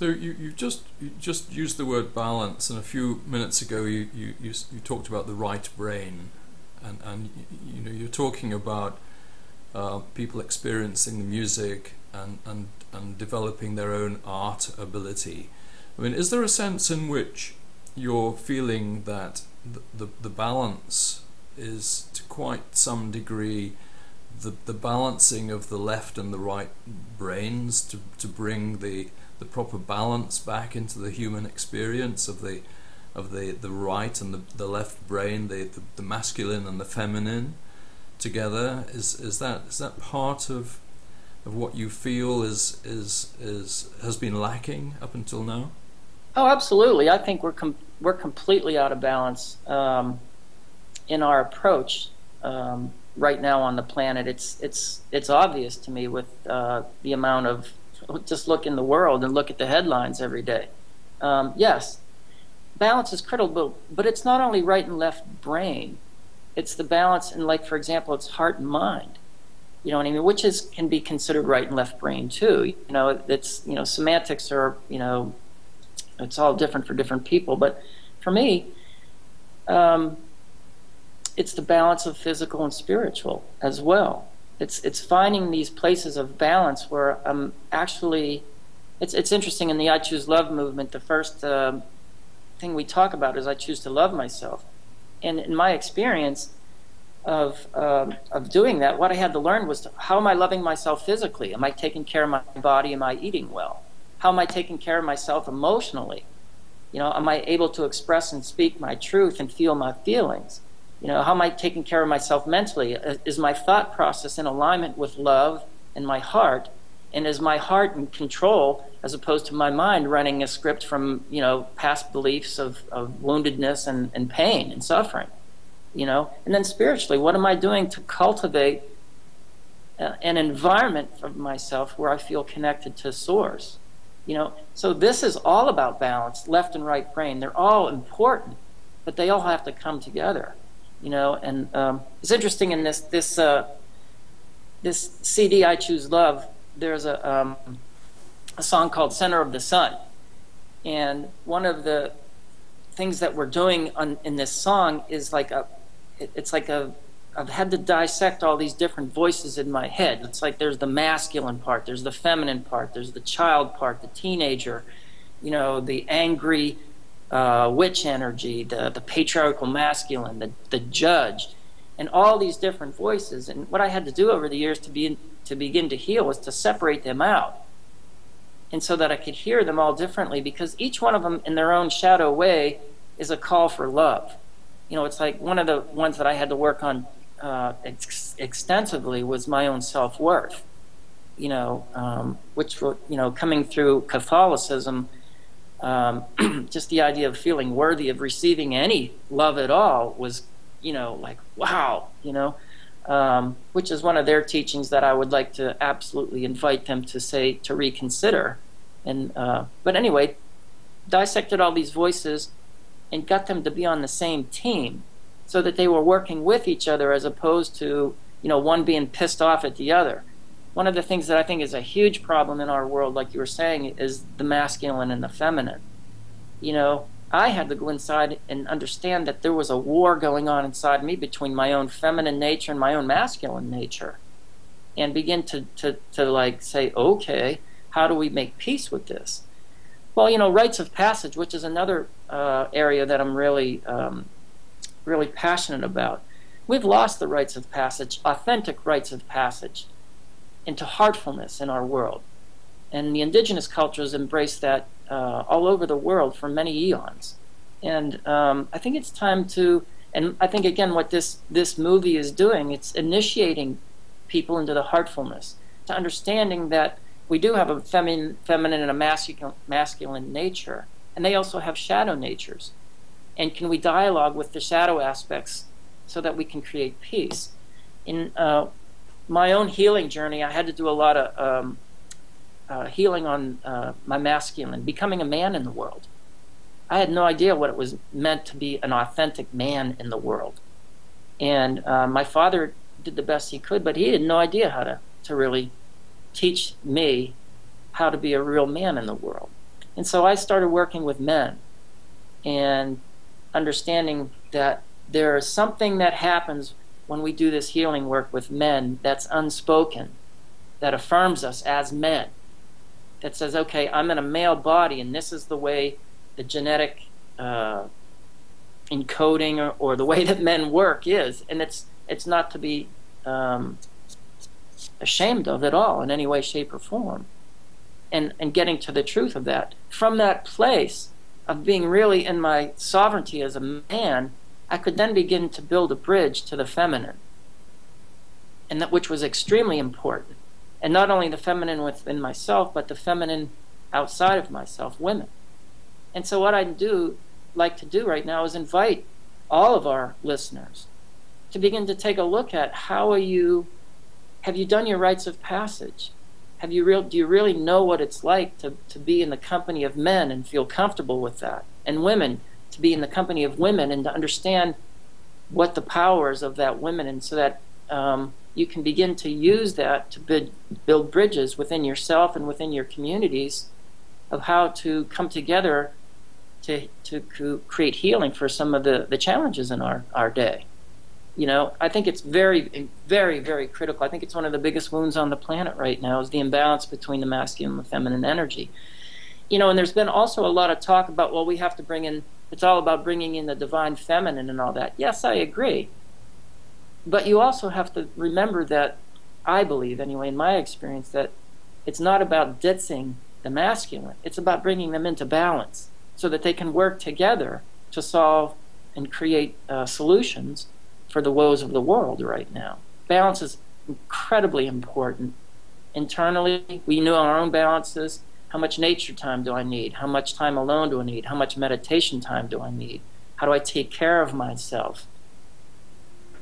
So you just used the word balance, and a few minutes ago you talked about the right brain, and you know you're talking about people experiencing the music and developing their own art ability. I mean, is there a sense in which you're feeling that the balance is to quite some degree the balancing of the left and the right brains to bring the proper balance back into the human experience of the right and the left brain, the masculine and the feminine together? Is that part of what you feel is has been lacking up until now? Oh, absolutely. I think we're completely out of balance in our approach right now on the planet. It's obvious to me with the amount of, just look in the world and look at the headlines every day. Yes, balance is critical, but it's not only right and left brain. It's the balance in, like, for example, it's heart and mind. You know what I mean? Which can be considered right and left brain too. You know, it's, you know, semantics are, you know, it's all different for different people. But for me, it's the balance of physical and spiritual as well. It's finding these places of balance where I'm actually. It's interesting in the I Choose Love movement. The first thing we talk about is I choose to love myself, and in my experience of doing that, what I had to learn was how am I loving myself physically? Am I taking care of my body? Am I eating well? How am I taking care of myself emotionally? You know, am I able to express and speak my truth and feel my feelings? You know, how am I taking care of myself mentally? Is my thought process in alignment with love and my heart? And is my heart in control as opposed to my mind running a script from, you know, past beliefs of woundedness and pain and suffering? You know, and then spiritually, what am I doing to cultivate an environment of myself where I feel connected to Source? You know, so this is all about balance, left and right brain. They're all important, but they all have to come together. You know, and it's interesting in this CD, I Choose Love. There's a song called "Center of the Sun," and one of the things that we're doing in this song is I've had to dissect all these different voices in my head. It's like there's the masculine part, there's the feminine part, there's the child part, the teenager, you know, the angry witch energy, the patriarchal masculine, the judge, and all these different voices. And what I had to do over the years to begin to heal was to separate them out, and so that I could hear them all differently, because each one of them in their own shadow way is a call for love. You know, it's like one of the ones that I had to work on extensively was my own self-worth. You know, which, you know, coming through Catholicism, just the idea of feeling worthy of receiving any love at all was, you know, like, wow, you know, which is one of their teachings that I would like to absolutely invite them to reconsider. And but anyway, dissected all these voices and got them to be on the same team, so that they were working with each other as opposed to, you know, one being pissed off at the other. One of the things that I think is a huge problem in our world, like you were saying, is the masculine and the feminine. You know, I had to go inside and understand that there was a war going on inside me between my own feminine nature and my own masculine nature, and begin to like say, okay, how do we make peace with this? Well, you know, rites of passage, which is another area that I'm really passionate about. We've lost the rites of passage, authentic rites of passage, into heartfulness in our world. And the indigenous cultures embrace that all over the world for many eons. And I think it's time to, and I think again what this movie is doing, it's initiating people into the heartfulness, to understanding that we do have a feminine and a masculine nature, and they also have shadow natures. And can we dialogue with the shadow aspects so that we can create peace? In my own healing journey, I had to do a lot of healing on my masculine, becoming a man in the world. I had no idea what it was meant to be an authentic man in the world. And my father did the best he could, but he had no idea how to really teach me how to be a real man in the world. And so I started working with men and understanding that there is something that happens when we do this healing work with men that's unspoken, that affirms us as men, that says, okay, I'm in a male body and this is the way the genetic encoding or the way that men work is. And it's not to be ashamed of at all in any way, shape, or form. And getting to the truth of that. From that place of being really in my sovereignty as a man, I could then begin to build a bridge to the feminine, and that which was extremely important. And not only the feminine within myself, but the feminine outside of myself, women. And so what I'd like to do right now is invite all of our listeners to begin to take a look at have you done your rites of passage? Do you really know what it's like to be in the company of men and feel comfortable with that? And women, to be in the company of women and to understand what the powers of that women, and so that you can begin to use that to build bridges within yourself and within your communities of how to come together to create healing for some of the challenges in our day. You know, I think it's very, very, very critical. I think it's one of the biggest wounds on the planet right now is the imbalance between the masculine and the feminine energy. You know, and there's been also a lot of talk about, well, we have to it's all about bringing in the divine feminine and all that. Yes, I agree. But you also have to remember that, I believe anyway, in my experience, that it's not about ditching the masculine. It's about bringing them into balance so that they can work together to solve and create solutions for the woes of the world right now. Balance is incredibly important. Internally, we know our own balances. How much nature time do I need? How much time alone do I need? How much meditation time do I need? How do I take care of myself?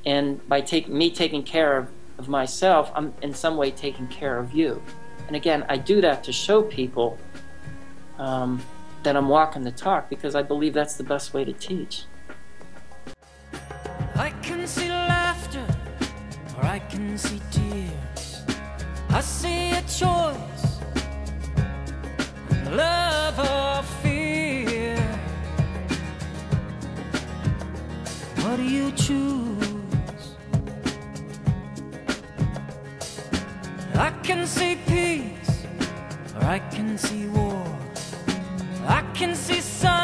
And by taking care of myself, I'm in some way taking care of you. And again, I do that to show people that I'm walking the talk, because I believe that's the best way to teach. I can see laughter, or I can see tears. I see a choice, love or fear. What do you choose? I can see peace, or I can see war. I can see sun.